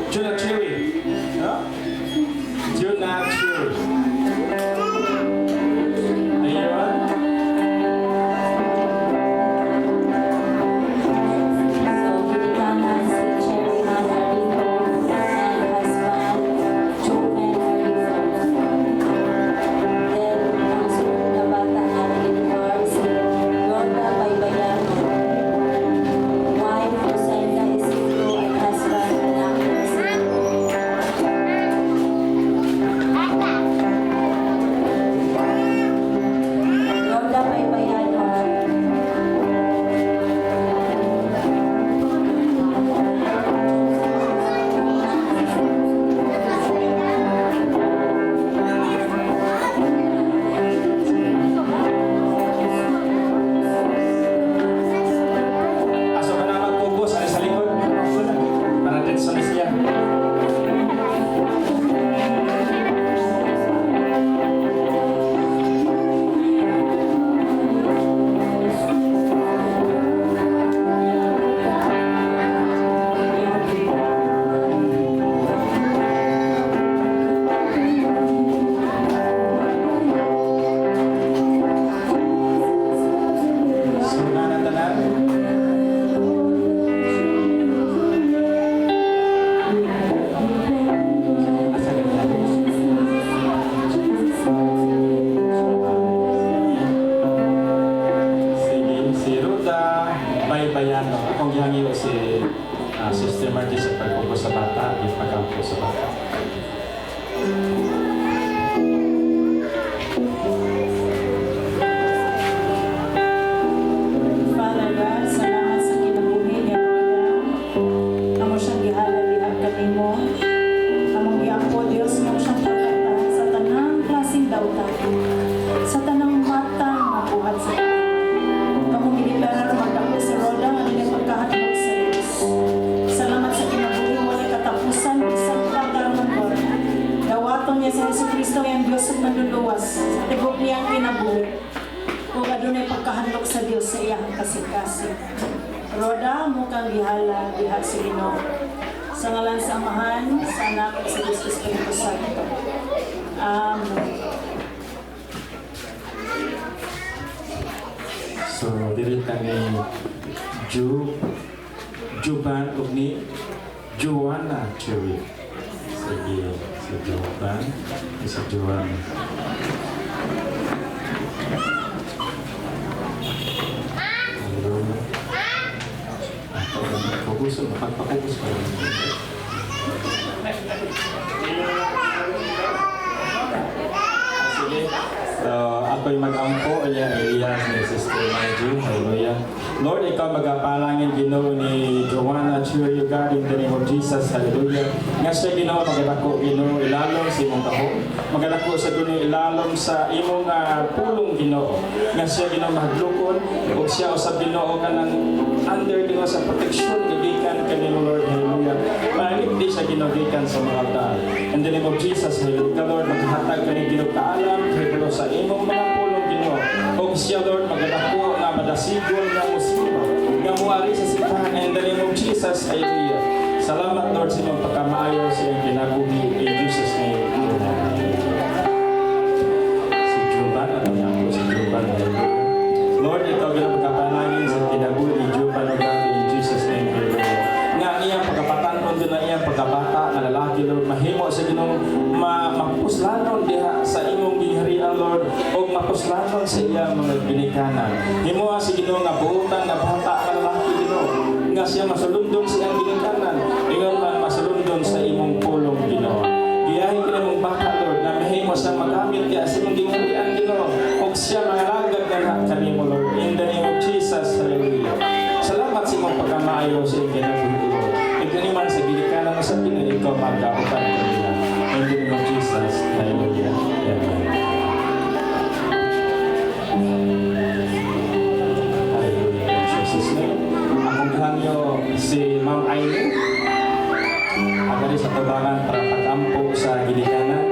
Juna Cherry. No? Juna Cherry. Ayun. Baybayano. Akong gihangiyo si Sister Margie sa pagpupo sa bata, yung pagkampo sa bata. Father God, salamat sa kinabuhi ni Roda. Amo siyang gihalalihan kanimo. Among giampo Dios mo siyang pagkatan sa tanang klaseng dawta. Sa tanang mata nga buhat sa among gideklara magdako si Roda nga nila pagkahandog sa Dios. Salamat sa kinabuhi mo ni katapusan sa pagkaramon ko. Dawaton niya sa Jesucristo yang Dios at naluluwas. Sa tigok niya ang kinabuhi. Kung adunay pagkahandog sa Dios sa iyang kasing-kasing. Roda mo kang gihala diha sa Ginoo. Sa ngalan sa Amahan, sa Anak at sa Diyos Espiritu Santo. Amen. So, dili ni Juban ug ni Joanna Cherry. Sige, si Juban, si Joanna. Fokus, magpapafokus ka rin. Sige. Ako'y mag-ampo, Elias ni Sister Margie. Hallelujah. Lord, ikaw magapalangin Ginoo ni Joanna Cherry, God, in the name of Jesus. Hallelujah. Nga siya Ginoo, magalako Ginoo ilalom sa imong taho. Magalako sa Ginoo ilalom sa imong pulong Ginoo. Nga siya Ginoo mahadlokon ug siya usab Ginoo kanang under Ginoo sa protection gikan kanimo Lord. Hallelujah. Malit di siya Ginoo gikan sa mga altar. In the name of Jesus, hallelujah. Lord, maghatag ka ni Ginoo kaalam Ginoo sa imong mga pulong Ginoo. Ug siya Lord magalako nga madasigol nga musimo nga muari sa simbahan in the name of Jesus. Hallelujah. Salamat Lord sa imong pagkamaayo sa iyong kinabuhi in Jesus name. Si Juban at ang si Juban. Lord, ikaw ginang pagkapanangin sa kinabuhi ni Juban o God in Jesus name. Nga iyang pagkapatanon doon na iyang pagkabata na lalaki Lord, mahimo sa Ginoo mapuslanon diha sa imong gingharian Lord o mapuslanon sa iyang mga ginikanan. Himo si Ginoo nga buutan nga bata nga lalaki Ginoo nga siya masulundon sa iyang ginikanan ingon man masulundon sa imong pulong Ginoo. Giyahin ka mong bata Lord na mahimo sa magamit kaya sa imong gingharian Ginoo ug siya mangalagad na kanimo Lord in the name of Jesus. Hallelujah. Salamat sa imong pagkamaayo sa iyong kinabuhi Lord. Ikaniman sa ginikanan mo sa Ginoo ikaw magkautan kanila. In the name of Jesus. Hallelujah. Amen. Hallelujah. In Jesus' name. Akong hangyo si Ma'am Aileen. Agad sa tabangan para pag-ampo sa ginikanan.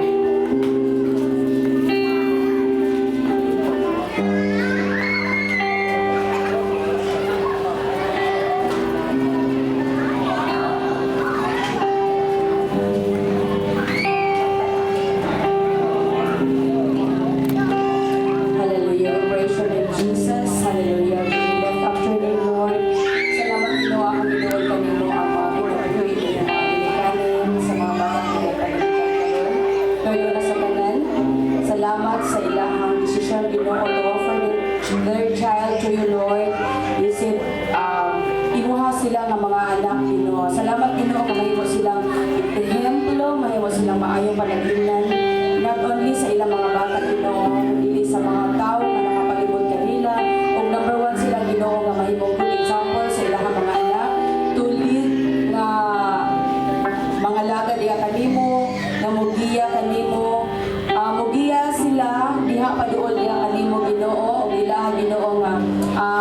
ng maayong panagingnan, not only sa ilang mga bata Ginoo, kundi sa mga tao nga nakapalibot kanila, ug number 1 sila Ginoo nga mahimong good example sa ilang mga anak, tulid nga mga lagad diha kanimo, nga mugiya kanimo, mugiya sila diha paduol diha kanimo Ginoo, ug ilaha Ginoo nga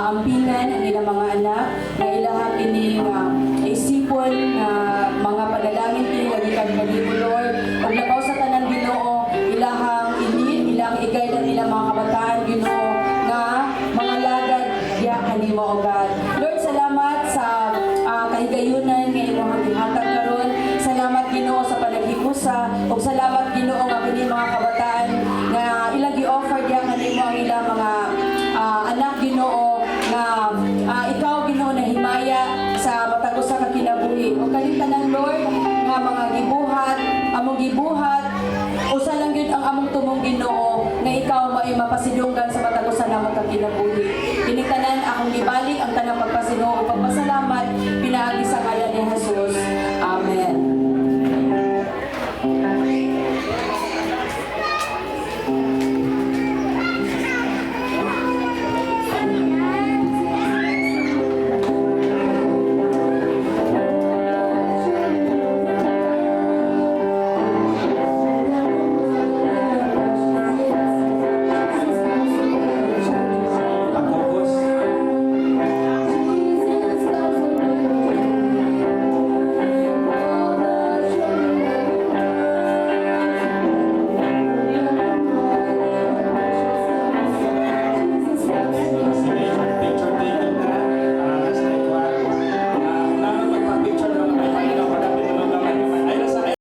ampingan ang ilang mga anak, nga ilaha kini nga isipon nga mga panalangin kini nga gikan kanimo Lord, ug labaw sa tanan Ginoo, ilahang ilang igay ng ilang mga kabataan Ginoo nga mga lagad diha kanimo o God. Lord, salamat sa kahigayunan nga imong gihatag karon. Salamat Ginoo sa panaghiusa ug salamat Ginoo nga kini mga kabataan nga ilang gi-offer diha kanimo ang ilang mga anak Ginoo nga ikaw Ginoo na himaya sa matag usa ka kinabuhi. O kalimtanan Lord nga mga gibuhat, among gibuhat usa lang gyud ang among tumong Ginoo nga ikaw may mapasidunggan sa matag usa namong ka kinabuhi. Kini tanan akong gibalik ang tanang pagpasinoo ug pagpasalamat pinaagi sa ngalan